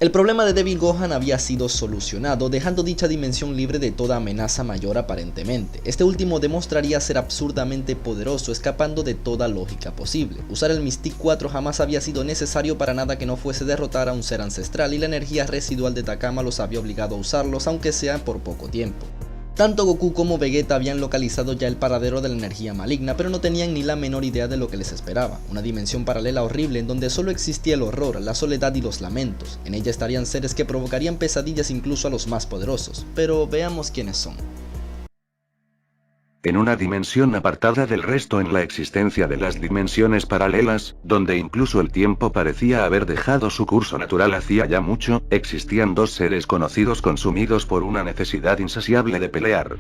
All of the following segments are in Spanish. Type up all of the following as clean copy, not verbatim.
El problema de Devil Gohan había sido solucionado, dejando dicha dimensión libre de toda amenaza mayor aparentemente. Este último demostraría ser absurdamente poderoso, escapando de toda lógica posible. Usar el Mystique 4 jamás había sido necesario para nada que no fuese derrotar a un ser ancestral, y la energía residual de Takama los había obligado a usarlos, aunque sea por poco tiempo. Tanto Goku como Vegeta habían localizado ya el paradero de la energía maligna, pero no tenían ni la menor idea de lo que les esperaba. Una dimensión paralela horrible en donde solo existía el horror, la soledad y los lamentos. En ella estarían seres que provocarían pesadillas incluso a los más poderosos. Pero veamos quiénes son. En una dimensión apartada del resto en la existencia de las dimensiones paralelas, donde incluso el tiempo parecía haber dejado su curso natural hacía ya mucho, existían dos seres conocidos consumidos por una necesidad insaciable de pelear.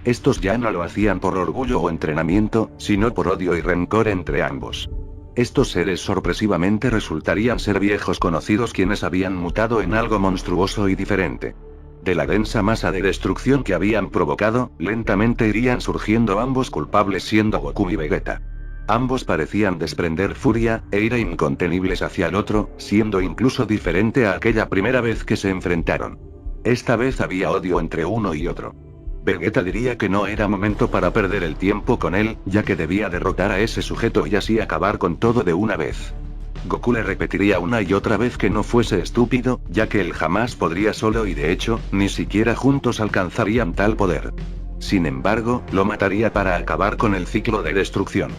Estos ya no lo hacían por orgullo o entrenamiento, sino por odio y rencor entre ambos. Estos seres sorpresivamente resultarían ser viejos conocidos quienes habían mutado en algo monstruoso y diferente. De la densa masa de destrucción que habían provocado, lentamente irían surgiendo ambos culpables siendo Goku y Vegeta. Ambos parecían desprender furia e ira incontenibles hacia el otro, siendo incluso diferente a aquella primera vez que se enfrentaron. Esta vez había odio entre uno y otro. Vegeta diría que no era momento para perder el tiempo con él, ya que debía derrotar a ese sujeto y así acabar con todo de una vez. Goku le repetiría una y otra vez que no fuese estúpido, ya que él jamás podría solo y de hecho, ni siquiera juntos alcanzarían tal poder. Sin embargo, lo mataría para acabar con el ciclo de destrucción.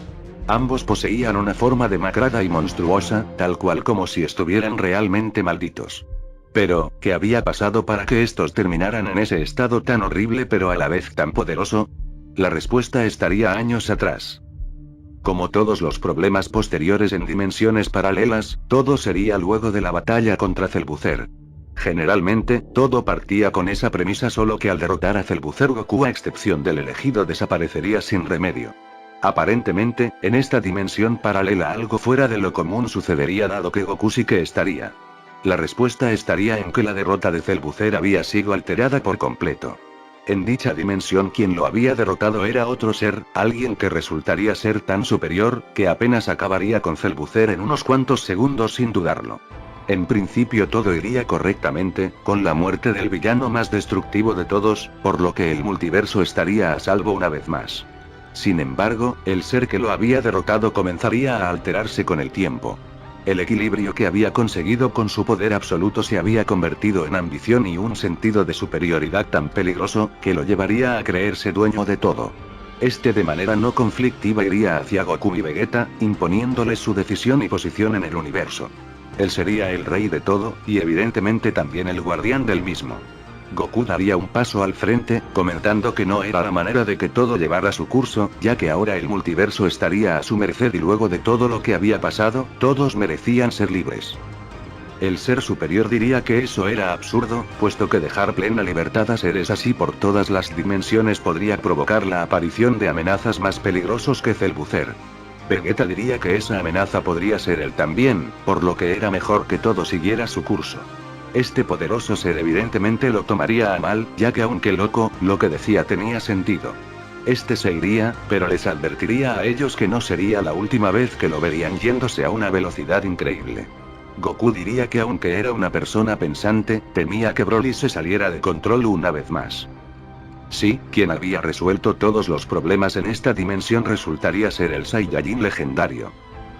Ambos poseían una forma demacrada y monstruosa, tal cual como si estuvieran realmente malditos. Pero, ¿qué había pasado para que estos terminaran en ese estado tan horrible pero a la vez tan poderoso? La respuesta estaría años atrás. Como todos los problemas posteriores en dimensiones paralelas, todo sería luego de la batalla contra Cellbuzzer. Generalmente, todo partía con esa premisa, solo que al derrotar a Cellbuzzer Goku a excepción del elegido desaparecería sin remedio. Aparentemente, en esta dimensión paralela algo fuera de lo común sucedería dado que Goku sí que estaría. La respuesta estaría en que la derrota de Cellbuzzer había sido alterada por completo. En dicha dimensión quien lo había derrotado era otro ser, alguien que resultaría ser tan superior, que apenas acabaría con Cellbuzzer en unos cuantos segundos sin dudarlo. En principio todo iría correctamente, con la muerte del villano más destructivo de todos, por lo que el multiverso estaría a salvo una vez más. Sin embargo, el ser que lo había derrotado comenzaría a alterarse con el tiempo. El equilibrio que había conseguido con su poder absoluto se había convertido en ambición y un sentido de superioridad tan peligroso, que lo llevaría a creerse dueño de todo. Este de manera no conflictiva iría hacia Goku y Vegeta, imponiéndoles su decisión y posición en el universo. Él sería el rey de todo, y evidentemente también el guardián del mismo. Goku daría un paso al frente, comentando que no era la manera de que todo llevara su curso, ya que ahora el multiverso estaría a su merced y luego de todo lo que había pasado, todos merecían ser libres. El ser superior diría que eso era absurdo, puesto que dejar plena libertad a seres así por todas las dimensiones podría provocar la aparición de amenazas más peligrosos que Cellbuzzer. Vegeta diría que esa amenaza podría ser él también, por lo que era mejor que todo siguiera su curso. Este poderoso ser evidentemente lo tomaría a mal, ya que aunque loco, lo que decía tenía sentido. Este se iría, pero les advertiría a ellos que no sería la última vez que lo verían yéndose a una velocidad increíble. Goku diría que aunque era una persona pensante, temía que Broly se saliera de control una vez más. Sí, quien había resuelto todos los problemas en esta dimensión resultaría ser el Saiyajin legendario.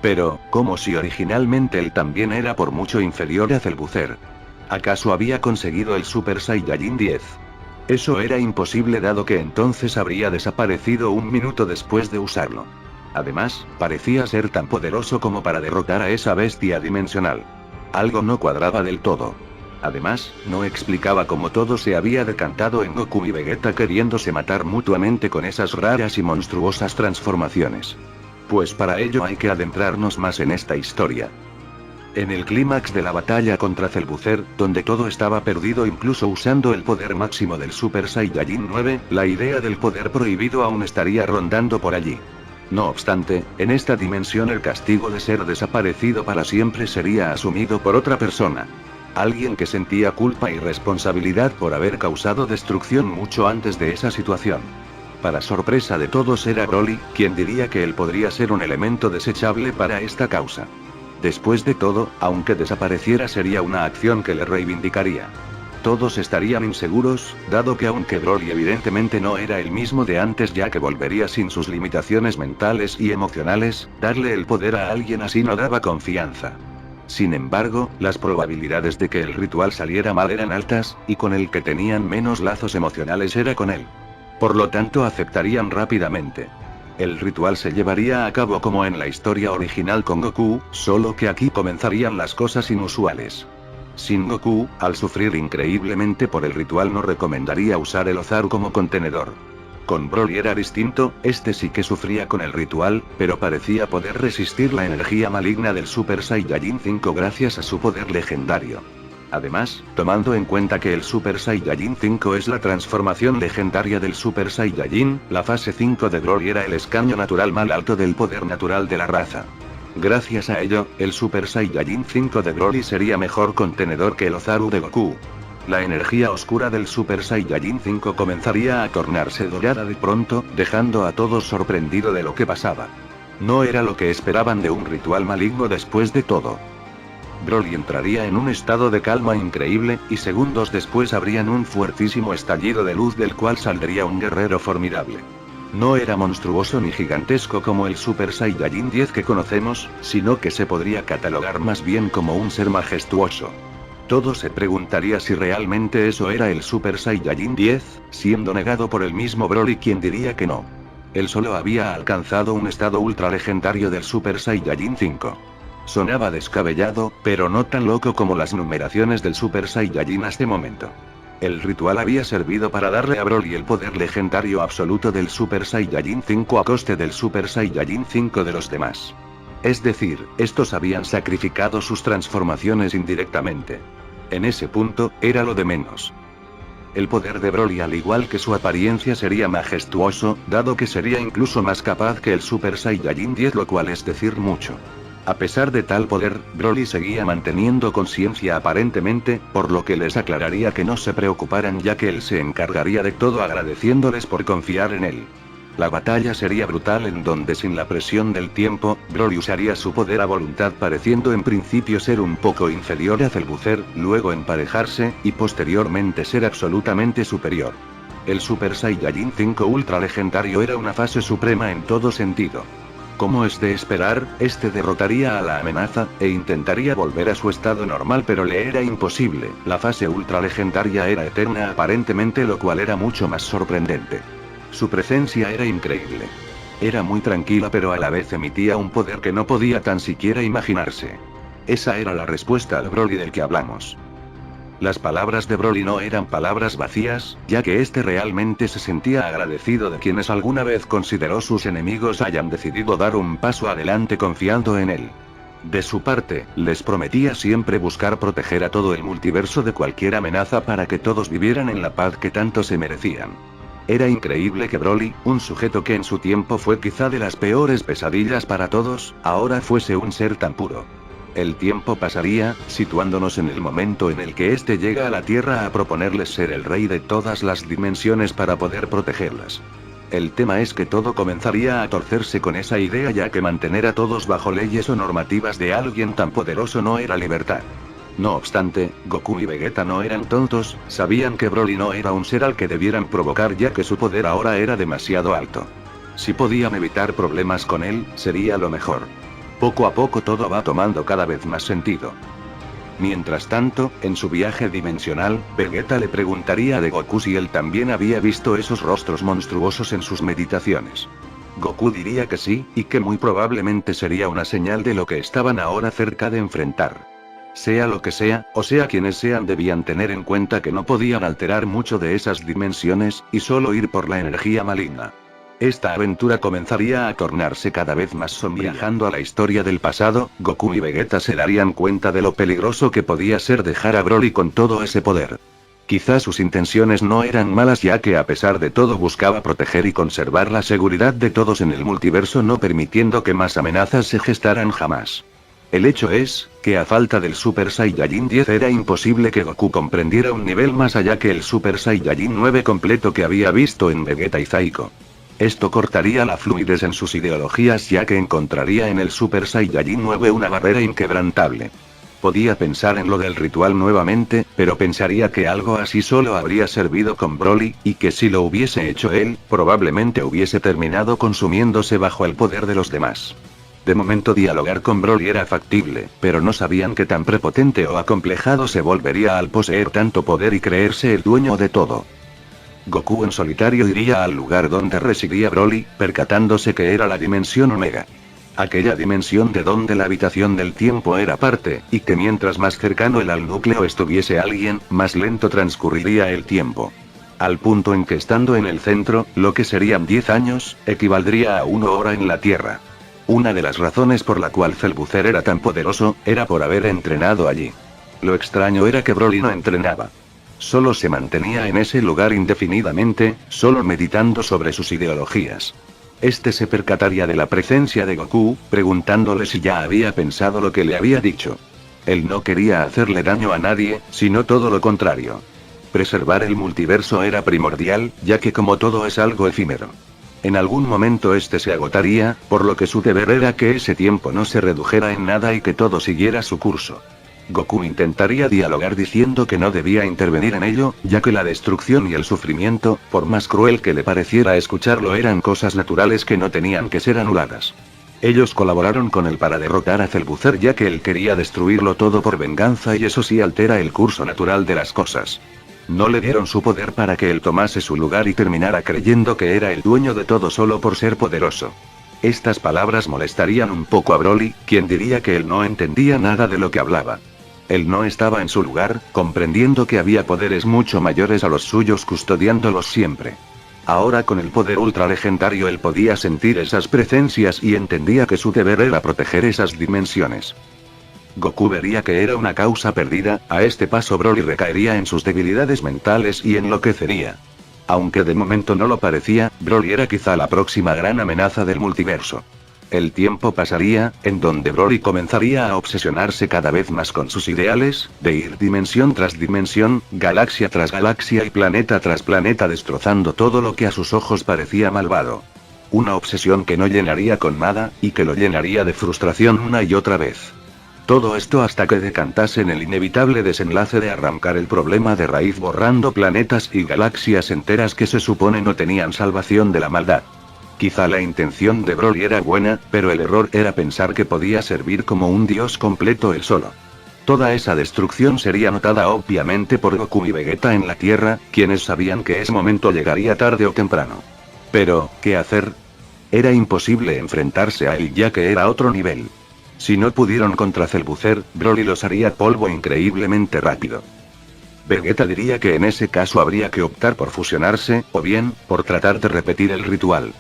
Pero, como si originalmente él también era por mucho inferior a Cellbuzzer. ¿Acaso había conseguido el Super Saiyajin 10? Eso era imposible dado que entonces habría desaparecido un minuto después de usarlo. Además, parecía ser tan poderoso como para derrotar a esa bestia dimensional. Algo no cuadraba del todo. Además, no explicaba cómo todo se había decantado en Goku y Vegeta queriéndose matar mutuamente con esas raras y monstruosas transformaciones. Pues para ello hay que adentrarnos más en esta historia. En el clímax de la batalla contra Cellbuzzer, donde todo estaba perdido incluso usando el poder máximo del Super Saiyajin 9, la idea del poder prohibido aún estaría rondando por allí. No obstante, en esta dimensión el castigo de ser desaparecido para siempre sería asumido por otra persona. Alguien que sentía culpa y responsabilidad por haber causado destrucción mucho antes de esa situación. Para sorpresa de todos era Broly, quien diría que él podría ser un elemento desechable para esta causa. Después de todo, aunque desapareciera sería una acción que le reivindicaría. Todos estarían inseguros, dado que aunque Broly evidentemente no era el mismo de antes ya que volvería sin sus limitaciones mentales y emocionales, darle el poder a alguien así no daba confianza. Sin embargo, las probabilidades de que el ritual saliera mal eran altas, y con el que tenían menos lazos emocionales era con él. Por lo tanto aceptarían rápidamente. El ritual se llevaría a cabo como en la historia original con Goku, solo que aquí comenzarían las cosas inusuales. Sin Goku, al sufrir increíblemente por el ritual no recomendaría usar el Ozaru como contenedor. Con Broly era distinto, este sí que sufría con el ritual, pero parecía poder resistir la energía maligna del Super Saiyajin 5 gracias a su poder legendario. Además, tomando en cuenta que el Super Saiyajin 5 es la transformación legendaria del Super Saiyajin, la fase 5 de Broly era el escaño natural más alto del poder natural de la raza. Gracias a ello, el Super Saiyajin 5 de Broly sería mejor contenedor que el Ozaru de Goku. La energía oscura del Super Saiyajin 5 comenzaría a tornarse dorada de pronto, dejando a todos sorprendido de lo que pasaba. No era lo que esperaban de un ritual maligno después de todo. Broly entraría en un estado de calma increíble, y segundos después habrían un fuertísimo estallido de luz del cual saldría un guerrero formidable. No era monstruoso ni gigantesco como el Super Saiyajin 10 que conocemos, sino que se podría catalogar más bien como un ser majestuoso. Todo se preguntaría si realmente eso era el Super Saiyajin 10, siendo negado por el mismo Broly quien diría que no. Él solo había alcanzado un estado ultra legendario del Super Saiyajin 5. Sonaba descabellado, pero no tan loco como las numeraciones del Super Saiyajin hasta este momento. El ritual había servido para darle a Broly el poder legendario absoluto del Super Saiyajin 5 a coste del Super Saiyajin 5 de los demás. Es decir, estos habían sacrificado sus transformaciones indirectamente. En ese punto, era lo de menos. El poder de Broly al igual que su apariencia sería majestuoso, dado que sería incluso más capaz que el Super Saiyajin 10, lo cual es decir mucho. A pesar de tal poder, Broly seguía manteniendo conciencia aparentemente, por lo que les aclararía que no se preocuparan ya que él se encargaría de todo agradeciéndoles por confiar en él. La batalla sería brutal en donde sin la presión del tiempo, Broly usaría su poder a voluntad pareciendo en principio ser un poco inferior a Cellbuzzer, luego emparejarse, y posteriormente ser absolutamente superior. El Super Saiyajin 5 ultra legendario era una fase suprema en todo sentido. Como es de esperar, este derrotaría a la amenaza, e intentaría volver a su estado normal pero le era imposible, la fase ultra legendaria era eterna aparentemente lo cual era mucho más sorprendente. Su presencia era increíble. Era muy tranquila pero a la vez emitía un poder que no podía tan siquiera imaginarse. Esa era la respuesta al Broly del que hablamos. Las palabras de Broly no eran palabras vacías, ya que este realmente se sentía agradecido de quienes alguna vez consideró sus enemigos hayan decidido dar un paso adelante confiando en él. De su parte, les prometía siempre buscar proteger a todo el multiverso de cualquier amenaza para que todos vivieran en la paz que tanto se merecían. Era increíble que Broly, un sujeto que en su tiempo fue quizá de las peores pesadillas para todos, ahora fuese un ser tan puro. El tiempo pasaría, situándonos en el momento en el que éste llega a la Tierra a proponerles ser el rey de todas las dimensiones para poder protegerlas. El tema es que todo comenzaría a torcerse con esa idea ya que mantener a todos bajo leyes o normativas de alguien tan poderoso no era libertad. No obstante, Goku y Vegeta no eran tontos, sabían que Broly no era un ser al que debieran provocar ya que su poder ahora era demasiado alto. Si podían evitar problemas con él, sería lo mejor. Poco a poco todo va tomando cada vez más sentido. Mientras tanto, en su viaje dimensional, Vegeta le preguntaría a Goku si él también había visto esos rostros monstruosos en sus meditaciones. Goku diría que sí, y que muy probablemente sería una señal de lo que estaban ahora cerca de enfrentar. Sea lo que sea, o sea quienes sean debían tener en cuenta que no podían alterar mucho de esas dimensiones, y solo ir por la energía maligna. Esta aventura comenzaría a tornarse cada vez más sombría. Viajando a la historia del pasado, Goku y Vegeta se darían cuenta de lo peligroso que podía ser dejar a Broly con todo ese poder. Quizás sus intenciones no eran malas ya que a pesar de todo buscaba proteger y conservar la seguridad de todos en el multiverso no permitiendo que más amenazas se gestaran jamás. El hecho es, que a falta del Super Saiyajin 10 era imposible que Goku comprendiera un nivel más allá que el Super Saiyajin 9 completo que había visto en Vegeta y Zaiko. Esto cortaría la fluidez en sus ideologías, ya que encontraría en el Super Saiyajin 9 una barrera inquebrantable. Podía pensar en lo del ritual nuevamente, pero pensaría que algo así solo habría servido con Broly, y que si lo hubiese hecho él, probablemente hubiese terminado consumiéndose bajo el poder de los demás. De momento dialogar con Broly era factible, pero no sabían qué tan prepotente o acomplejado se volvería al poseer tanto poder y creerse el dueño de todo. Goku en solitario iría al lugar donde residía Broly, percatándose que era la dimensión Omega. Aquella dimensión de donde la habitación del tiempo era parte, y que mientras más cercano él al núcleo estuviese alguien, más lento transcurriría el tiempo. Al punto en que estando en el centro, lo que serían 10 años, equivaldría a 1 hora en la Tierra. Una de las razones por la cual Cellbuzzer era tan poderoso, era por haber entrenado allí. Lo extraño era que Broly no entrenaba. Solo se mantenía en ese lugar indefinidamente, solo meditando sobre sus ideologías. Este se percataría de la presencia de Goku, preguntándole si ya había pensado lo que le había dicho. Él no quería hacerle daño a nadie, sino todo lo contrario. Preservar el multiverso era primordial, ya que como todo es algo efímero. En algún momento este se agotaría, por lo que su deber era que ese tiempo no se redujera en nada y que todo siguiera su curso. Goku intentaría dialogar diciendo que no debía intervenir en ello, ya que la destrucción y el sufrimiento, por más cruel que le pareciera escucharlo, eran cosas naturales que no tenían que ser anuladas. Ellos colaboraron con él para derrotar a Cellbuzzer, ya que él quería destruirlo todo por venganza, y eso sí altera el curso natural de las cosas. No le dieron su poder para que él tomase su lugar y terminara creyendo que era el dueño de todo solo por ser poderoso. Estas palabras molestarían un poco a Broly, quien diría que él no entendía nada de lo que hablaba. Él no estaba en su lugar, comprendiendo que había poderes mucho mayores a los suyos custodiándolos siempre. Ahora con el poder ultralegendario él podía sentir esas presencias y entendía que su deber era proteger esas dimensiones. Goku vería que era una causa perdida, a este paso Broly recaería en sus debilidades mentales y enloquecería. Aunque de momento no lo parecía, Broly era quizá la próxima gran amenaza del multiverso. El tiempo pasaría, en donde Broly comenzaría a obsesionarse cada vez más con sus ideales, de ir dimensión tras dimensión, galaxia tras galaxia y planeta tras planeta, destrozando todo lo que a sus ojos parecía malvado. Una obsesión que no llenaría con nada, y que lo llenaría de frustración una y otra vez. Todo esto hasta que decantase en el inevitable desenlace de arrancar el problema de raíz, borrando planetas y galaxias enteras que se supone no tenían salvación de la maldad. Quizá la intención de Broly era buena, pero el error era pensar que podía servir como un dios completo él solo. Toda esa destrucción sería notada obviamente por Goku y Vegeta en la Tierra, quienes sabían que ese momento llegaría tarde o temprano. Pero, ¿qué hacer? Era imposible enfrentarse a él, ya que era otro nivel. Si no pudieron contra Cellbuzzer, Broly los haría polvo increíblemente rápido. Vegeta diría que en ese caso habría que optar por fusionarse, o bien, por tratar de repetir el ritual.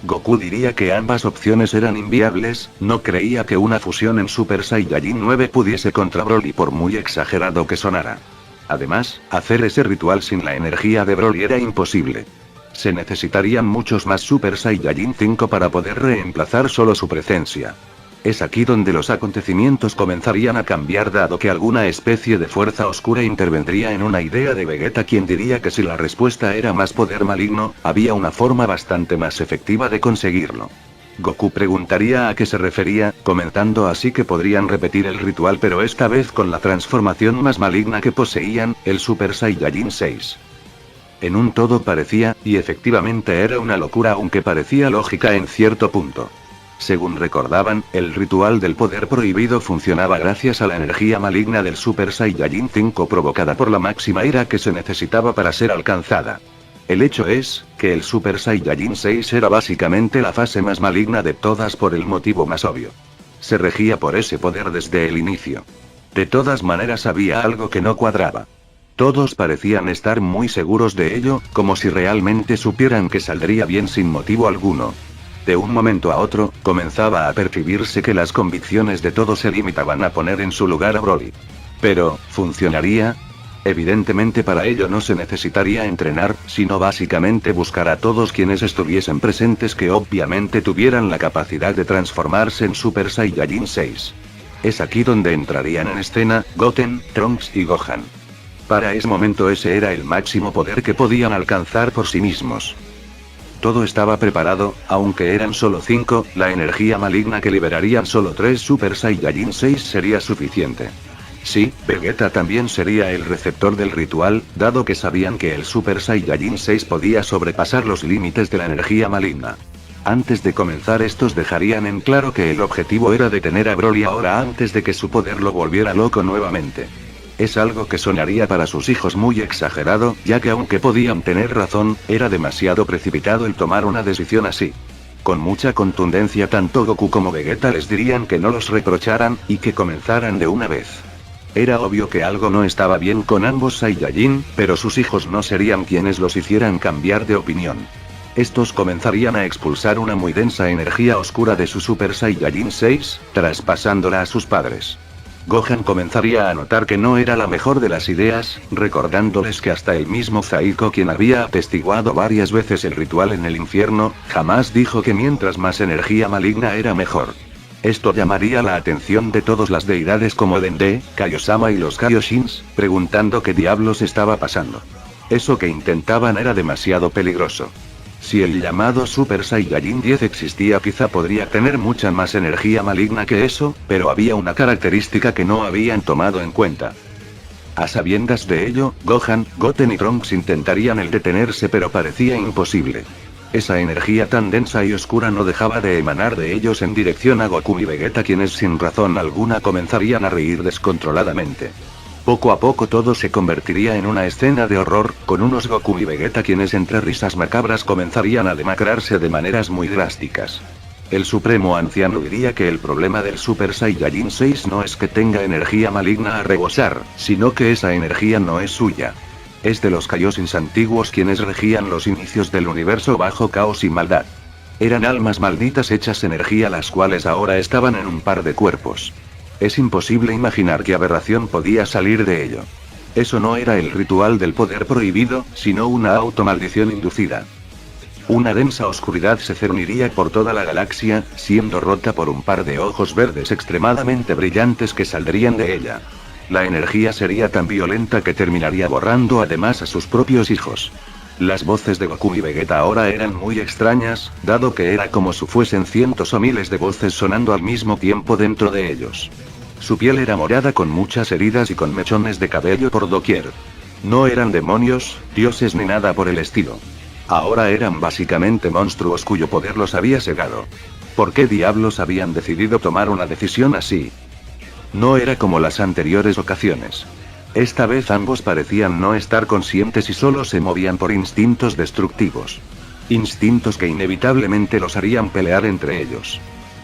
Goku diría que ambas opciones eran inviables, no creía que una fusión en Super Saiyajin 9 pudiese contra Broly por muy exagerado que sonara. Además, hacer ese ritual sin la energía de Broly era imposible. Se necesitarían muchos más Super Saiyajin 5 para poder reemplazar solo su presencia. Es aquí donde los acontecimientos comenzarían a cambiar, dado que alguna especie de fuerza oscura intervendría en una idea de Vegeta, quien diría que si la respuesta era más poder maligno, había una forma bastante más efectiva de conseguirlo. Goku preguntaría a qué se refería, comentando así que podrían repetir el ritual, pero esta vez con la transformación más maligna que poseían, el Super Saiyajin 6. En un todo parecía, y efectivamente era una locura, aunque parecía lógica en cierto punto. Según recordaban, el ritual del poder prohibido funcionaba gracias a la energía maligna del Super Saiyajin 5 provocada por la máxima ira que se necesitaba para ser alcanzada. El hecho es, que el Super Saiyajin 6 era básicamente la fase más maligna de todas por el motivo más obvio. Se regía por ese poder desde el inicio. De todas maneras había algo que no cuadraba. Todos parecían estar muy seguros de ello, como si realmente supieran que saldría bien sin motivo alguno. De un momento a otro, comenzaba a percibirse que las convicciones de todos se limitaban a poner en su lugar a Broly. Pero, ¿funcionaría? Evidentemente para ello no se necesitaría entrenar, sino básicamente buscar a todos quienes estuviesen presentes que obviamente tuvieran la capacidad de transformarse en Super Saiyajin 6. Es aquí donde entrarían en escena Goten, Trunks y Gohan. Para ese momento ese era el máximo poder que podían alcanzar por sí mismos. Todo estaba preparado, aunque eran solo 5, la energía maligna que liberarían solo 3 Super Saiyajin 6 sería suficiente. Sí, Vegeta también sería el receptor del ritual, dado que sabían que el Super Saiyajin 6 podía sobrepasar los límites de la energía maligna. Antes de comenzar estos dejarían en claro que el objetivo era detener a Broly ahora antes de que su poder lo volviera loco nuevamente. Es algo que sonaría para sus hijos muy exagerado, ya que aunque podían tener razón, era demasiado precipitado el tomar una decisión así. Con mucha contundencia tanto Goku como Vegeta les dirían que no los reprocharan, y que comenzaran de una vez. Era obvio que algo no estaba bien con ambos Saiyajin, pero sus hijos no serían quienes los hicieran cambiar de opinión. Estos comenzarían a expulsar una muy densa energía oscura de su Super Saiyajin 6, traspasándola a sus padres. Gohan comenzaría a notar que no era la mejor de las ideas, recordándoles que hasta el mismo Zaiko, quien había atestiguado varias veces el ritual en el infierno, jamás dijo que mientras más energía maligna era mejor. Esto llamaría la atención de todas las deidades como Dende, Kaiosama y los Kaioshins, preguntando qué diablos estaba pasando. Eso que intentaban era demasiado peligroso. Si el llamado Super Saiyajin 10 existía, quizá podría tener mucha más energía maligna que eso, pero había una característica que no habían tomado en cuenta. A sabiendas de ello, Gohan, Goten y Trunks intentarían el detenerse, pero parecía imposible. Esa energía tan densa y oscura no dejaba de emanar de ellos en dirección a Goku y Vegeta, quienes sin razón alguna comenzarían a reír descontroladamente. Poco a poco todo se convertiría en una escena de horror, con unos Goku y Vegeta quienes entre risas macabras comenzarían a demacrarse de maneras muy drásticas. El supremo anciano diría que el problema del Super Saiyajin 6 no es que tenga energía maligna a rebosar, sino que esa energía no es suya. Es de los Kaioshins antiguos quienes regían los inicios del universo bajo caos y maldad. Eran almas malditas hechas energía las cuales ahora estaban en un par de cuerpos. Es imposible imaginar qué aberración podía salir de ello. Eso no era el ritual del poder prohibido, sino una automaldición inducida. Una densa oscuridad se cerniría por toda la galaxia, siendo rota por un par de ojos verdes extremadamente brillantes que saldrían de ella. La energía sería tan violenta que terminaría borrando además a sus propios hijos. Las voces de Goku y Vegeta ahora eran muy extrañas, dado que era como si fuesen cientos o miles de voces sonando al mismo tiempo dentro de ellos. Su piel era morada con muchas heridas y con mechones de cabello por doquier. No eran demonios, dioses ni nada por el estilo. Ahora eran básicamente monstruos cuyo poder los había cegado. ¿Por qué diablos habían decidido tomar una decisión así? No era como las anteriores ocasiones. Esta vez ambos parecían no estar conscientes y solo se movían por instintos destructivos. Instintos que inevitablemente los harían pelear entre ellos.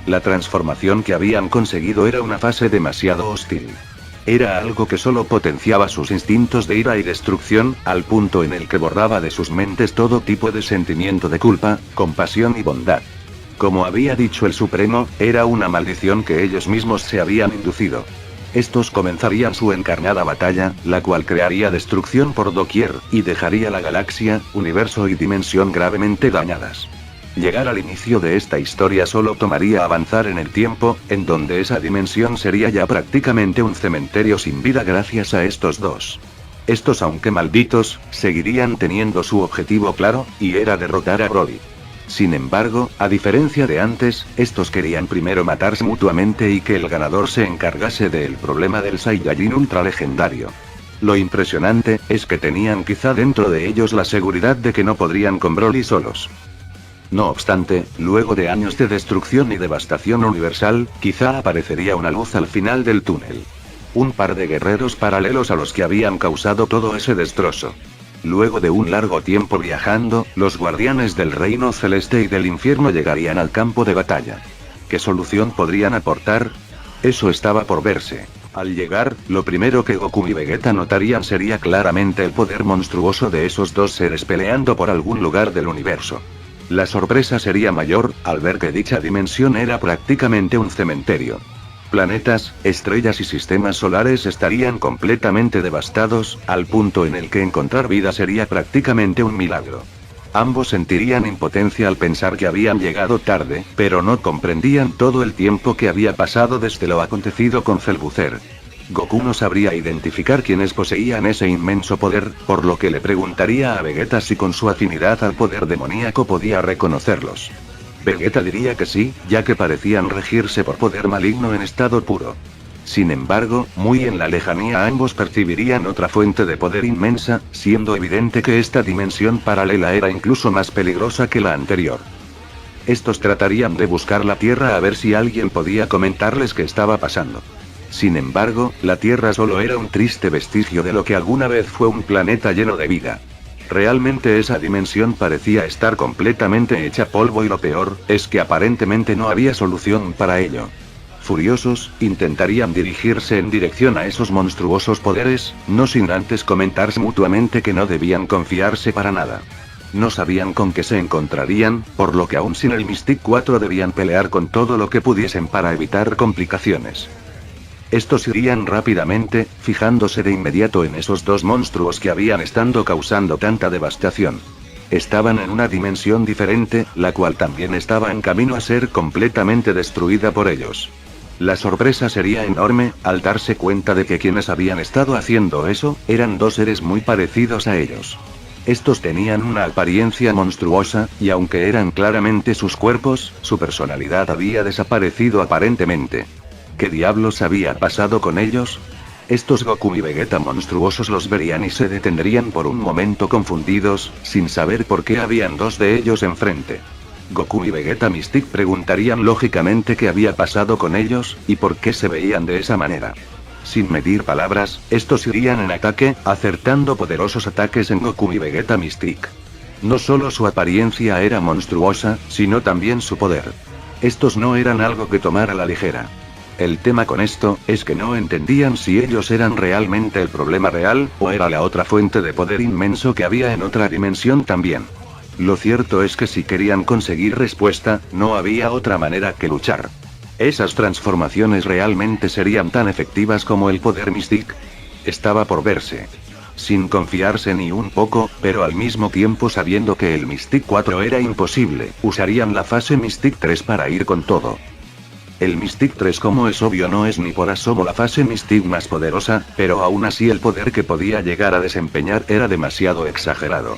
La transformación que habían conseguido era una fase demasiado hostil. Era algo que solo potenciaba sus instintos de ira y destrucción, al punto en el que borraba de sus mentes todo tipo de sentimiento de culpa, compasión y bondad. Como había dicho el Supremo, era una maldición que ellos mismos se habían inducido. Estos comenzarían su encarnada batalla, la cual crearía destrucción por doquier, y dejaría la galaxia, universo y dimensión gravemente dañadas. Llegar al inicio de esta historia solo tomaría avanzar en el tiempo, en donde esa dimensión sería ya prácticamente un cementerio sin vida gracias a estos dos. Estos, aunque malditos, seguirían teniendo su objetivo claro, y era derrotar a Broly. Sin embargo, a diferencia de antes, estos querían primero matarse mutuamente y que el ganador se encargase del problema del Saiyajin ultra legendario. Lo impresionante es que tenían quizá dentro de ellos la seguridad de que no podrían con Broly solos. No obstante, luego de años de destrucción y devastación universal, quizá aparecería una luz al final del túnel. Un par de guerreros paralelos a los que habían causado todo ese destrozo. Luego de un largo tiempo viajando, los guardianes del Reino Celeste y del Infierno llegarían al campo de batalla. ¿Qué solución podrían aportar? Eso estaba por verse. Al llegar, lo primero que Goku y Vegeta notarían sería claramente el poder monstruoso de esos dos seres peleando por algún lugar del universo. La sorpresa sería mayor, al ver que dicha dimensión era prácticamente un cementerio. Planetas, estrellas y sistemas solares estarían completamente devastados, al punto en el que encontrar vida sería prácticamente un milagro. Ambos sentirían impotencia al pensar que habían llegado tarde, pero no comprendían todo el tiempo que había pasado desde lo acontecido con Cell Butzer. Goku no sabría identificar quiénes poseían ese inmenso poder, por lo que le preguntaría a Vegeta si con su afinidad al poder demoníaco podía reconocerlos. Vegeta diría que sí, ya que parecían regirse por poder maligno en estado puro. Sin embargo, muy en la lejanía ambos percibirían otra fuente de poder inmensa, siendo evidente que esta dimensión paralela era incluso más peligrosa que la anterior. Estos tratarían de buscar la Tierra a ver si alguien podía comentarles qué estaba pasando. Sin embargo, la Tierra solo era un triste vestigio de lo que alguna vez fue un planeta lleno de vida. Realmente esa dimensión parecía estar completamente hecha polvo y lo peor, es que aparentemente no había solución para ello. Furiosos, intentarían dirigirse en dirección a esos monstruosos poderes, no sin antes comentarse mutuamente que no debían confiarse para nada. No sabían con qué se encontrarían, por lo que aún sin el Mystic 4 debían pelear con todo lo que pudiesen para evitar complicaciones. Estos irían rápidamente, fijándose de inmediato en esos dos monstruos que habían estado causando tanta devastación. Estaban en una dimensión diferente, la cual también estaba en camino a ser completamente destruida por ellos. La sorpresa sería enorme, al darse cuenta de que quienes habían estado haciendo eso, eran dos seres muy parecidos a ellos. Estos tenían una apariencia monstruosa, y aunque eran claramente sus cuerpos, su personalidad había desaparecido aparentemente. ¿Qué diablos había pasado con ellos? Estos Goku y Vegeta monstruosos los verían y se detendrían por un momento confundidos, sin saber por qué habían dos de ellos enfrente. Goku y Vegeta Mystic preguntarían lógicamente qué había pasado con ellos, y por qué se veían de esa manera. Sin medir palabras, estos irían en ataque, acertando poderosos ataques en Goku y Vegeta Mystic. No solo su apariencia era monstruosa, sino también su poder. Estos no eran algo que tomar a la ligera. El tema con esto, es que no entendían si ellos eran realmente el problema real, o era la otra fuente de poder inmenso que había en otra dimensión también. Lo cierto es que si querían conseguir respuesta, no había otra manera que luchar. ¿Esas transformaciones realmente serían tan efectivas como el poder Mystic? Estaba por verse. Sin confiarse ni un poco, pero al mismo tiempo sabiendo que el Mystic 4 era imposible, usarían la fase Mystic 3 para ir con todo. El Mystic 3, como es obvio, no es ni por asomo la fase Mystic más poderosa, pero aún así el poder que podía llegar a desempeñar era demasiado exagerado.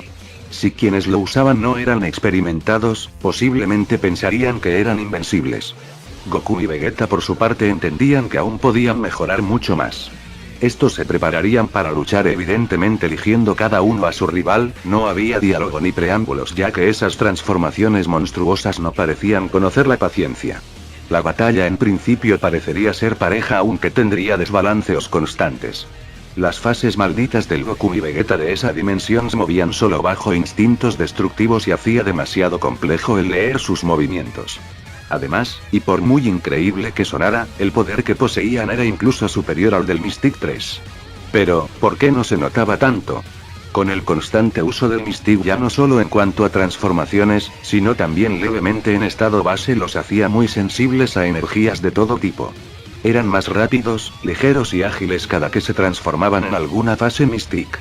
Si quienes lo usaban no eran experimentados, posiblemente pensarían que eran invencibles. Goku y Vegeta por su parte entendían que aún podían mejorar mucho más. Estos se prepararían para luchar, evidentemente eligiendo cada uno a su rival, no había diálogo ni preámbulos ya que esas transformaciones monstruosas no parecían conocer la paciencia. La batalla en principio parecería ser pareja aunque tendría desbalanceos constantes. Las fases malditas del Goku y Vegeta de esa dimensión se movían solo bajo instintos destructivos y hacía demasiado complejo el leer sus movimientos. Además, y por muy increíble que sonara, el poder que poseían era incluso superior al del Mystic 3. Pero, ¿por qué no se notaba tanto? Con el constante uso del Mystic ya no solo en cuanto a transformaciones, sino también levemente en estado base los hacía muy sensibles a energías de todo tipo. Eran más rápidos, ligeros y ágiles cada que se transformaban en alguna fase Mystic.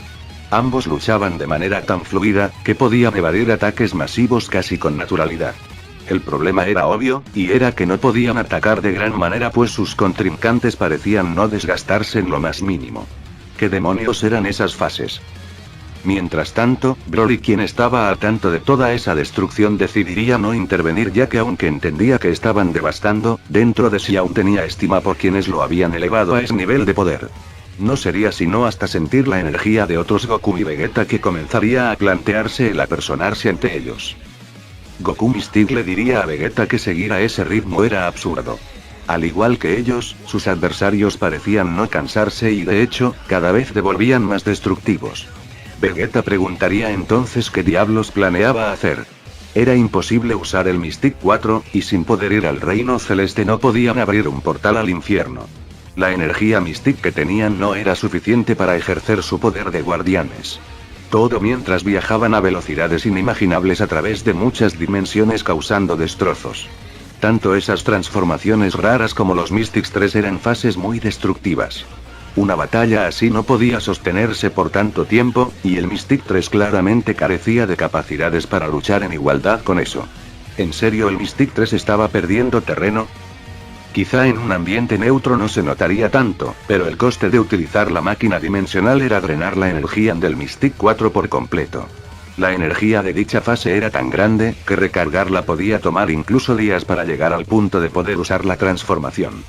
Ambos luchaban de manera tan fluida, que podían evadir ataques masivos casi con naturalidad. El problema era obvio, y era que no podían atacar de gran manera pues sus contrincantes parecían no desgastarse en lo más mínimo. ¿Qué demonios eran esas fases? Mientras tanto, Broly, quien estaba al tanto de toda esa destrucción, decidiría no intervenir ya que aunque entendía que estaban devastando, dentro de sí aún tenía estima por quienes lo habían elevado a ese nivel de poder. No sería sino hasta sentir la energía de otros Goku y Vegeta que comenzaría a plantearse el apersonarse ante ellos. Goku Mystic le diría a Vegeta que seguir a ese ritmo era absurdo. Al igual que ellos, sus adversarios parecían no cansarse y de hecho, cada vez se volvían más destructivos. Vegeta preguntaría entonces qué diablos planeaba hacer. Era imposible usar el Mystic 4, y sin poder ir al Reino Celeste no podían abrir un portal al infierno. La energía Mystic que tenían no era suficiente para ejercer su poder de guardianes. Todo mientras viajaban a velocidades inimaginables a través de muchas dimensiones causando destrozos. Tanto esas transformaciones raras como los Mystics 3 eran fases muy destructivas. Una batalla así no podía sostenerse por tanto tiempo, y el Mystic 3 claramente carecía de capacidades para luchar en igualdad con eso. ¿En serio el Mystic 3 estaba perdiendo terreno? Quizá en un ambiente neutro no se notaría tanto, pero el coste de utilizar la máquina dimensional era drenar la energía del Mystic 4 por completo. La energía de dicha fase era tan grande, que recargarla podía tomar incluso días para llegar al punto de poder usar la transformación.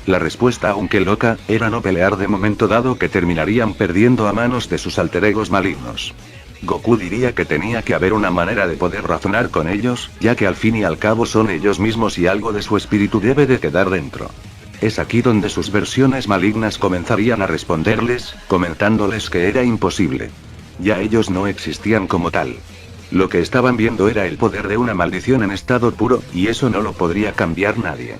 La respuesta, aunque loca, era no pelear de momento dado que terminarían perdiendo a manos de sus alter egos malignos. Goku diría que tenía que haber una manera de poder razonar con ellos, ya que al fin y al cabo son ellos mismos y algo de su espíritu debe de quedar dentro. Es aquí donde sus versiones malignas comenzarían a responderles, comentándoles que era imposible. Ya ellos no existían como tal. Lo que estaban viendo era el poder de una maldición en estado puro, y eso no lo podría cambiar nadie.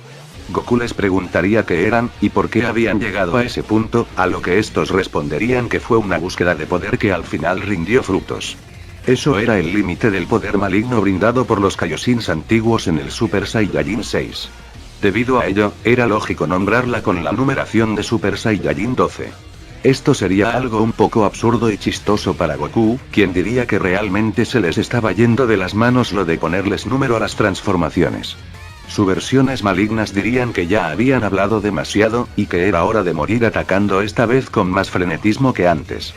Goku les preguntaría qué eran, y por qué habían llegado a ese punto, a lo que estos responderían que fue una búsqueda de poder que al final rindió frutos. Eso era el límite del poder maligno brindado por los Kaioshins antiguos en el Super Saiyajin 6. Debido a ello, era lógico nombrarla con la numeración de Super Saiyajin 12. Esto sería algo un poco absurdo y chistoso para Goku, quien diría que realmente se les estaba yendo de las manos lo de ponerles número a las transformaciones. Sus versiones malignas dirían que ya habían hablado demasiado, y que era hora de morir atacando esta vez con más frenetismo que antes.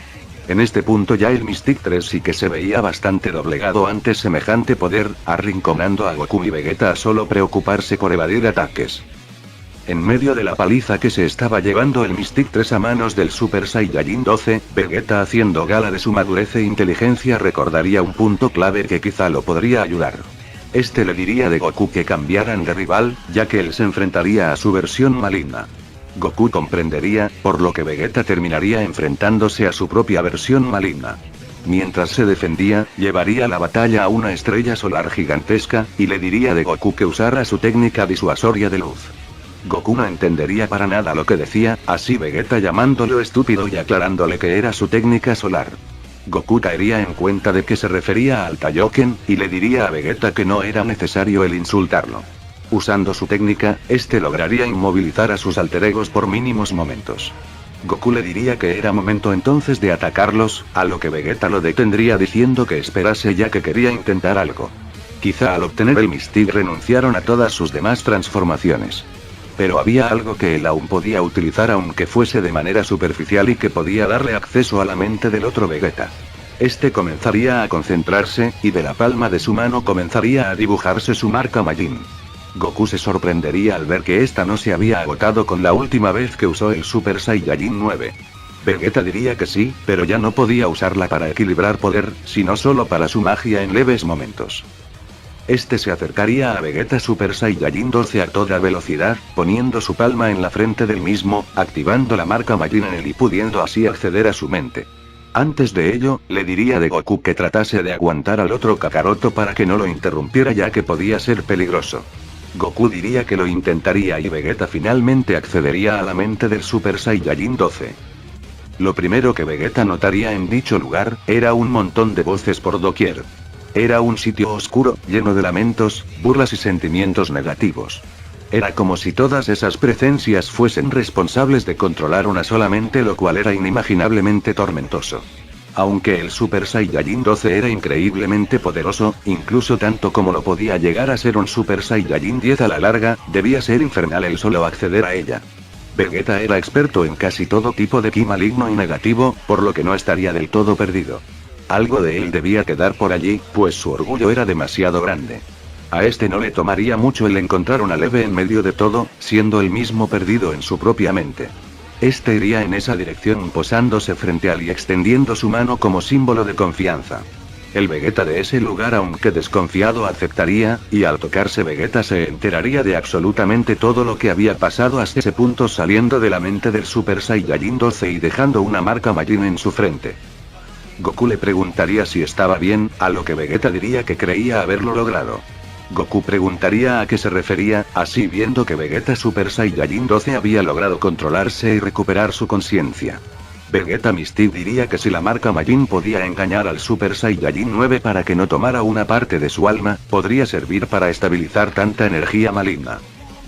En este punto ya el Mystic 3 sí que se veía bastante doblegado ante semejante poder, arrinconando a Goku y Vegeta a solo preocuparse por evadir ataques. En medio de la paliza que se estaba llevando el Mystic 3 a manos del Super Saiyajin 12, Vegeta, haciendo gala de su madurez e inteligencia, recordaría un punto clave que quizá lo podría ayudar. Este le diría de Goku que cambiaran de rival, ya que él se enfrentaría a su versión maligna. Goku comprendería, por lo que Vegeta terminaría enfrentándose a su propia versión maligna. Mientras se defendía, llevaría la batalla a una estrella solar gigantesca, y le diría de Goku que usara su técnica disuasoria de luz. Goku no entendería para nada lo que decía, así Vegeta llamándolo estúpido y aclarándole que era su técnica solar. Goku caería en cuenta de que se refería al Kaioken, y le diría a Vegeta que no era necesario el insultarlo. Usando su técnica, este lograría inmovilizar a sus alter egos por mínimos momentos. Goku le diría que era momento entonces de atacarlos, a lo que Vegeta lo detendría diciendo que esperase ya que quería intentar algo. Quizá al obtener el Mystic renunciaron a todas sus demás transformaciones. Pero había algo que él aún podía utilizar aunque fuese de manera superficial y que podía darle acceso a la mente del otro Vegeta. Este comenzaría a concentrarse, y de la palma de su mano comenzaría a dibujarse su marca Majin. Goku se sorprendería al ver que esta no se había agotado con la última vez que usó el Super Saiyajin 9. Vegeta diría que sí, pero ya no podía usarla para equilibrar poder, sino solo para su magia en leves momentos. Este se acercaría a Vegeta Super Saiyajin 12 a toda velocidad, poniendo su palma en la frente del mismo, activando la marca Majin en él y pudiendo así acceder a su mente. Antes de ello, le diría de Goku que tratase de aguantar al otro Kakaroto para que no lo interrumpiera ya que podía ser peligroso. Goku diría que lo intentaría y Vegeta finalmente accedería a la mente del Super Saiyajin 12. Lo primero que Vegeta notaría en dicho lugar, era un montón de voces por doquier. Era un sitio oscuro, lleno de lamentos, burlas y sentimientos negativos. Era como si todas esas presencias fuesen responsables de controlar una sola mente, lo cual era inimaginablemente tormentoso. Aunque el Super Saiyajin 12 era increíblemente poderoso, incluso tanto como lo podía llegar a ser un Super Saiyajin 10 a la larga, debía ser infernal el solo acceder a ella. Vegeta era experto en casi todo tipo de ki maligno y negativo, por lo que no estaría del todo perdido. Algo de él debía quedar por allí, pues su orgullo era demasiado grande. A este no le tomaría mucho el encontrar una leve en medio de todo, siendo él mismo perdido en su propia mente. Este iría en esa dirección posándose frente a él y extendiendo su mano como símbolo de confianza. El Vegeta de ese lugar, aunque desconfiado, aceptaría, y al tocarse Vegeta se enteraría de absolutamente todo lo que había pasado hasta ese punto, saliendo de la mente del Super Saiyajin 12 y dejando una marca Majin en su frente. Goku le preguntaría si estaba bien, a lo que Vegeta diría que creía haberlo logrado. Goku preguntaría a qué se refería, así viendo que Vegeta Super Saiyajin 12 había logrado controlarse y recuperar su conciencia. Vegeta Mystic diría que si la marca Majin podía engañar al Super Saiyajin 9 para que no tomara una parte de su alma, podría servir para estabilizar tanta energía maligna.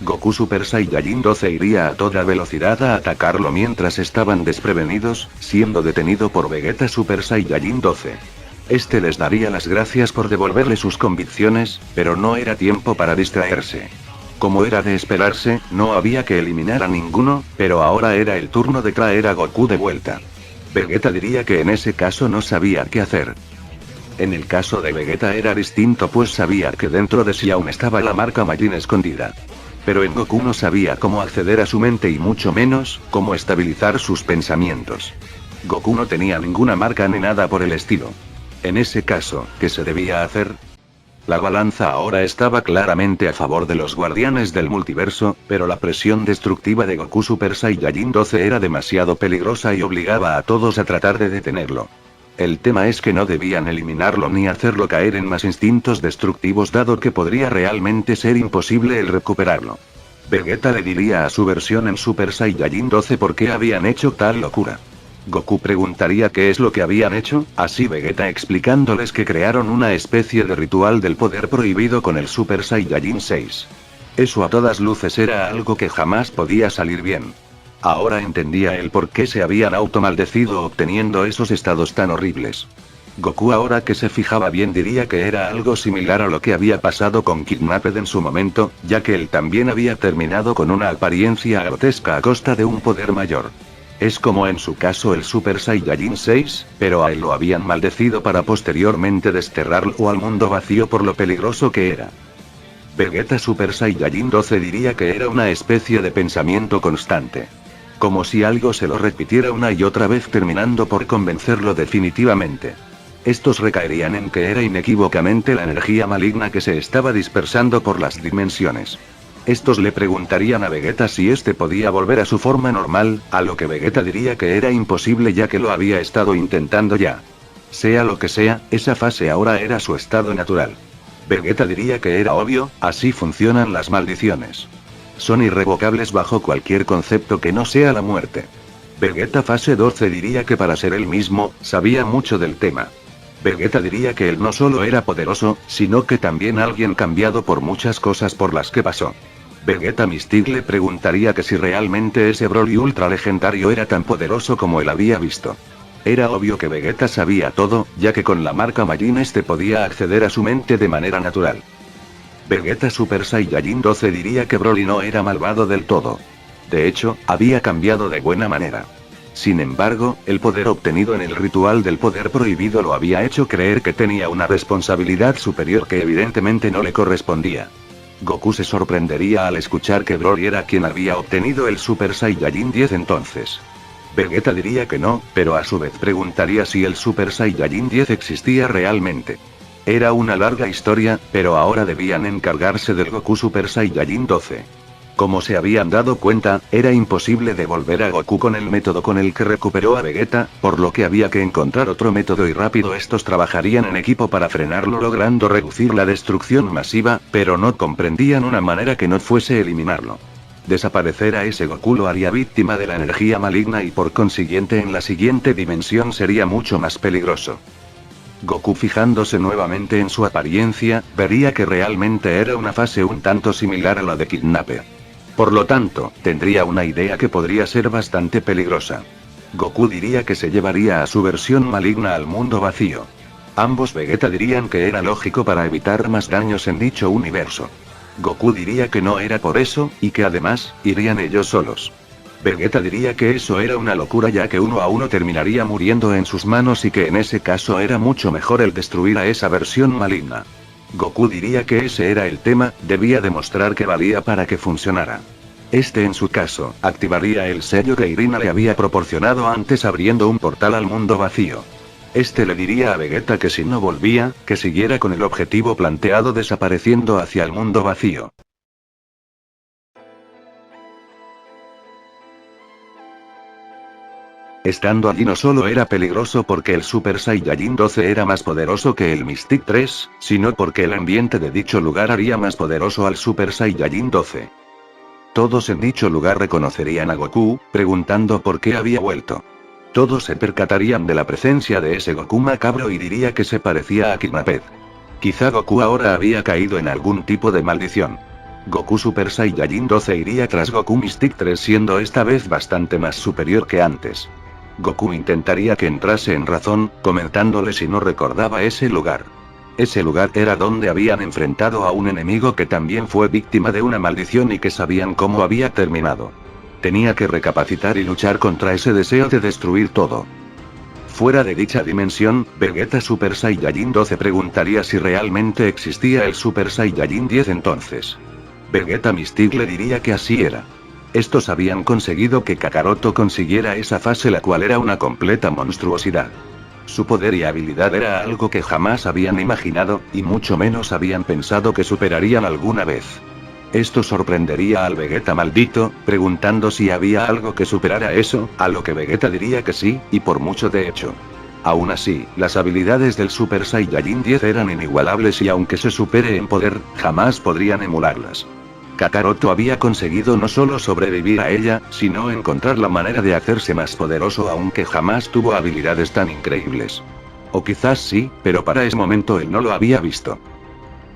Goku Super Saiyajin 12 iría a toda velocidad a atacarlo mientras estaban desprevenidos, siendo detenido por Vegeta Super Saiyajin 12. Este les daría las gracias por devolverle sus convicciones, pero no era tiempo para distraerse. Como era de esperarse, no había que eliminar a ninguno, pero ahora era el turno de traer a Goku de vuelta. Vegeta diría que en ese caso no sabía qué hacer. En el caso de Vegeta era distinto, pues sabía que dentro de sí aún estaba la marca Majin escondida. Pero en Goku no sabía cómo acceder a su mente y mucho menos, cómo estabilizar sus pensamientos. Goku no tenía ninguna marca ni nada por el estilo. En ese caso, ¿qué se debía hacer? La balanza ahora estaba claramente a favor de los guardianes del multiverso, pero la presión destructiva de Goku Super Saiyajin 12 era demasiado peligrosa y obligaba a todos a tratar de detenerlo. El tema es que no debían eliminarlo ni hacerlo caer en más instintos destructivos, dado que podría realmente ser imposible el recuperarlo. Vegeta le diría a su versión en Super Saiyajin 12 por qué habían hecho tal locura. Goku preguntaría qué es lo que habían hecho, así Vegeta explicándoles que crearon una especie de ritual del poder prohibido con el Super Saiyajin 6. Eso a todas luces era algo que jamás podía salir bien. Ahora entendía el por qué se habían automaldecido obteniendo esos estados tan horribles. Goku, ahora que se fijaba bien, diría que era algo similar a lo que había pasado con Kidnapped en su momento, ya que él también había terminado con una apariencia grotesca a costa de un poder mayor. Es como en su caso el Super Saiyajin 6, pero a él lo habían maldecido para posteriormente desterrarlo al mundo vacío por lo peligroso que era. Vegeta Super Saiyajin 12 diría que era una especie de pensamiento constante. Como si algo se lo repitiera una y otra vez, terminando por convencerlo definitivamente. Estos recaerían en que era inequívocamente la energía maligna que se estaba dispersando por las dimensiones. Estos le preguntarían a Vegeta si este podía volver a su forma normal, a lo que Vegeta diría que era imposible ya que lo había estado intentando ya. Sea lo que sea, esa fase ahora era su estado natural. Vegeta diría que era obvio, así funcionan las maldiciones. Son irrevocables bajo cualquier concepto que no sea la muerte. Vegeta fase 12 diría que para ser él mismo, sabía mucho del tema. Vegeta diría que él no solo era poderoso, sino que también alguien cambiado por muchas cosas por las que pasó. Vegeta Mystic le preguntaría que si realmente ese Broly ultra legendario era tan poderoso como él había visto. Era obvio que Vegeta sabía todo, ya que con la marca Majin este podía acceder a su mente de manera natural. Vegeta Super Saiyajin 12 diría que Broly no era malvado del todo. De hecho, había cambiado de buena manera. Sin embargo, el poder obtenido en el ritual del poder prohibido lo había hecho creer que tenía una responsabilidad superior que evidentemente no le correspondía. Goku se sorprendería al escuchar que Broly era quien había obtenido el Super Saiyajin 10 entonces. Vegeta diría que no, pero a su vez preguntaría si el Super Saiyajin 10 existía realmente. Era una larga historia, pero ahora debían encargarse del Goku Super Saiyajin 12. Como se habían dado cuenta, era imposible devolver a Goku con el método con el que recuperó a Vegeta, por lo que había que encontrar otro método y rápido. Estos trabajarían en equipo para frenarlo, logrando reducir la destrucción masiva, pero no comprendían una manera que no fuese eliminarlo. Desaparecer a ese Goku lo haría víctima de la energía maligna y por consiguiente en la siguiente dimensión sería mucho más peligroso. Goku, fijándose nuevamente en su apariencia, vería que realmente era una fase un tanto similar a la de Kidnapped. Por lo tanto, tendría una idea que podría ser bastante peligrosa. Goku diría que se llevaría a su versión maligna al mundo vacío. Ambos Vegeta dirían que era lógico para evitar más daños en dicho universo. Goku diría que no era por eso, y que además, irían ellos solos. Vegeta diría que eso era una locura ya que uno a uno terminaría muriendo en sus manos y que en ese caso era mucho mejor el destruir a esa versión maligna. Goku diría que ese era el tema, debía demostrar que valía para que funcionara. Este en su caso, activaría el sello que Irina le había proporcionado antes abriendo un portal al mundo vacío. Este le diría a Vegeta que si no volvía, que siguiera con el objetivo planteado desapareciendo hacia el mundo vacío. Estando allí no solo era peligroso porque el Super Saiyajin 12 era más poderoso que el Mystic 3, sino porque el ambiente de dicho lugar haría más poderoso al Super Saiyajin 12. Todos en dicho lugar reconocerían a Goku, preguntando por qué había vuelto. Todos se percatarían de la presencia de ese Goku macabro y diría que se parecía a Kidnapped. Quizá Goku ahora había caído en algún tipo de maldición. Goku Super Saiyajin 12 iría tras Goku Mystic 3 siendo esta vez bastante más superior que antes. Goku intentaría que entrase en razón, comentándole si no recordaba ese lugar. Ese lugar era donde habían enfrentado a un enemigo que también fue víctima de una maldición y que sabían cómo había terminado. Tenía que recapacitar y luchar contra ese deseo de destruir todo. Fuera de dicha dimensión, Vegeta Super Saiyajin 12 preguntaría si realmente existía el Super Saiyajin 10 entonces. Vegeta Mystic le diría que así era. Estos habían conseguido que Kakaroto consiguiera esa fase, la cual era una completa monstruosidad. Su poder y habilidad era algo que jamás habían imaginado, y mucho menos habían pensado que superarían alguna vez. Esto sorprendería al Vegeta maldito, preguntando si había algo que superara eso, a lo que Vegeta diría que sí, y por mucho de hecho. Aún así, las habilidades del Super Saiyajin 10 eran inigualables y aunque se supere en poder, jamás podrían emularlas. Kakaroto había conseguido no solo sobrevivir a ella, sino encontrar la manera de hacerse más poderoso, aunque jamás tuvo habilidades tan increíbles. O quizás sí, pero para ese momento él no lo había visto.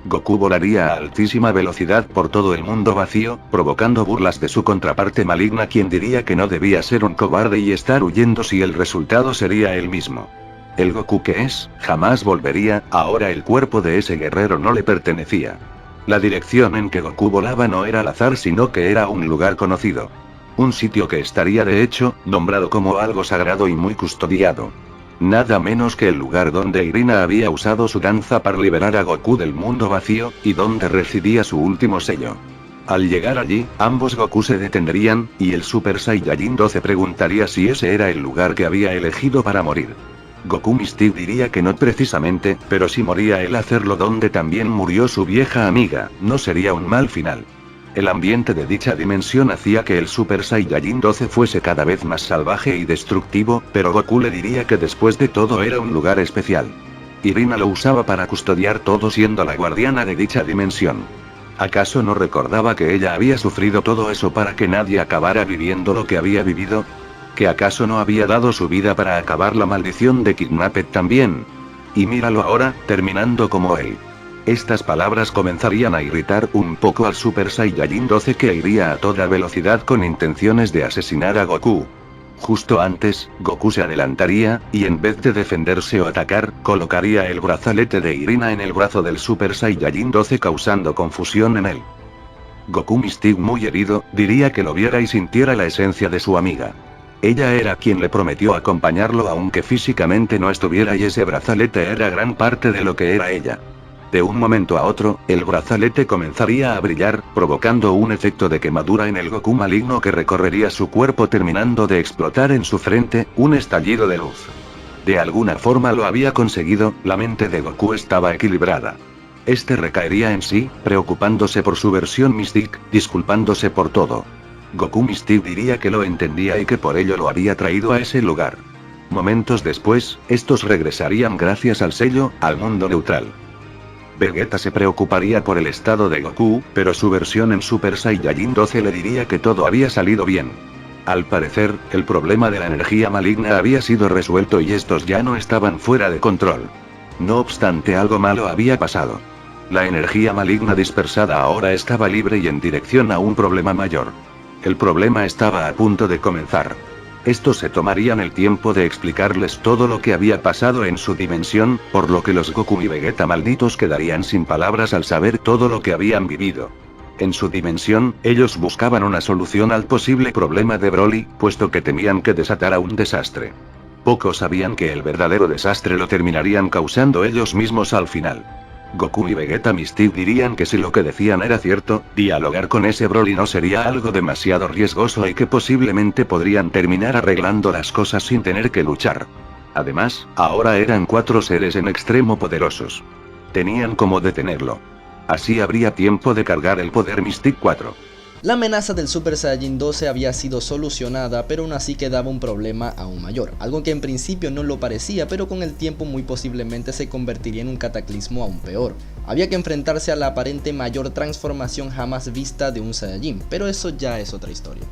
Goku volaría a altísima velocidad por todo el mundo vacío, provocando burlas de su contraparte maligna, quien diría que no debía ser un cobarde y estar huyendo si el resultado sería el mismo. El Goku que es, jamás volvería, ahora el cuerpo de ese guerrero no le pertenecía. La dirección en que Goku volaba no era al azar, sino que era un lugar conocido. Un sitio que estaría de hecho, nombrado como algo sagrado y muy custodiado. Nada menos que el lugar donde Irina había usado su danza para liberar a Goku del mundo vacío, y donde residía su último sello. Al llegar allí, ambos Goku se detendrían, y el Super Saiyajin 12 preguntaría si ese era el lugar que había elegido para morir. Goku Mystic diría que no precisamente, pero si moría él hacerlo donde también murió su vieja amiga, no sería un mal final. El ambiente de dicha dimensión hacía que el Super Saiyajin 12 fuese cada vez más salvaje y destructivo, pero Goku le diría que después de todo era un lugar especial. Irina lo usaba para custodiar todo, siendo la guardiana de dicha dimensión. ¿Acaso no recordaba que ella había sufrido todo eso para que nadie acabara viviendo lo que había vivido? ¿Que acaso no había dado su vida para acabar la maldición de Kidnapped también? Y míralo ahora, terminando como él. Estas palabras comenzarían a irritar un poco al Super Saiyajin 12, que iría a toda velocidad con intenciones de asesinar a Goku. Justo antes, Goku se adelantaría, y en vez de defenderse o atacar, colocaría el brazalete de Irina en el brazo del Super Saiyajin 12, causando confusión en él. Goku Mystic, muy herido, diría que lo viera y sintiera la esencia de su amiga. Ella era quien le prometió acompañarlo aunque físicamente no estuviera, y ese brazalete era gran parte de lo que era ella. De un momento a otro, el brazalete comenzaría a brillar, provocando un efecto de quemadura en el Goku maligno que recorrería su cuerpo, terminando de explotar en su frente, un estallido de luz. De alguna forma lo había conseguido, la mente de Goku estaba equilibrada. Este recaería en sí, preocupándose por su versión Mystic, disculpándose por todo. Goku Mystic diría que lo entendía y que por ello lo había traído a ese lugar. Momentos después, estos regresarían gracias al sello, al mundo neutral. Vegeta se preocuparía por el estado de Goku, pero su versión en Super Saiyajin 12 le diría que todo había salido bien. Al parecer, el problema de la energía maligna había sido resuelto y estos ya no estaban fuera de control. No obstante, algo malo había pasado. La energía maligna dispersada ahora estaba libre y en dirección a un problema mayor. El problema estaba a punto de comenzar. Estos se tomarían el tiempo de explicarles todo lo que había pasado en su dimensión, por lo que los Goku y Vegeta malditos quedarían sin palabras al saber todo lo que habían vivido. En su dimensión, ellos buscaban una solución al posible problema de Broly, puesto que temían que desatara un desastre. Pocos sabían que el verdadero desastre lo terminarían causando ellos mismos al final. Goku y Vegeta Mystic dirían que si lo que decían era cierto, dialogar con ese Broly no sería algo demasiado riesgoso y que posiblemente podrían terminar arreglando las cosas sin tener que luchar. Además, ahora eran 4 seres en extremo poderosos. Tenían cómo detenerlo. Así habría tiempo de cargar el poder Mystic 4. La amenaza del Super Saiyajin 12 había sido solucionada, pero aún así quedaba un problema aún mayor, algo que en principio no lo parecía, pero con el tiempo muy posiblemente se convertiría en un cataclismo aún peor. Había que enfrentarse a la aparente mayor transformación jamás vista de un Saiyajin, pero eso ya es otra historia.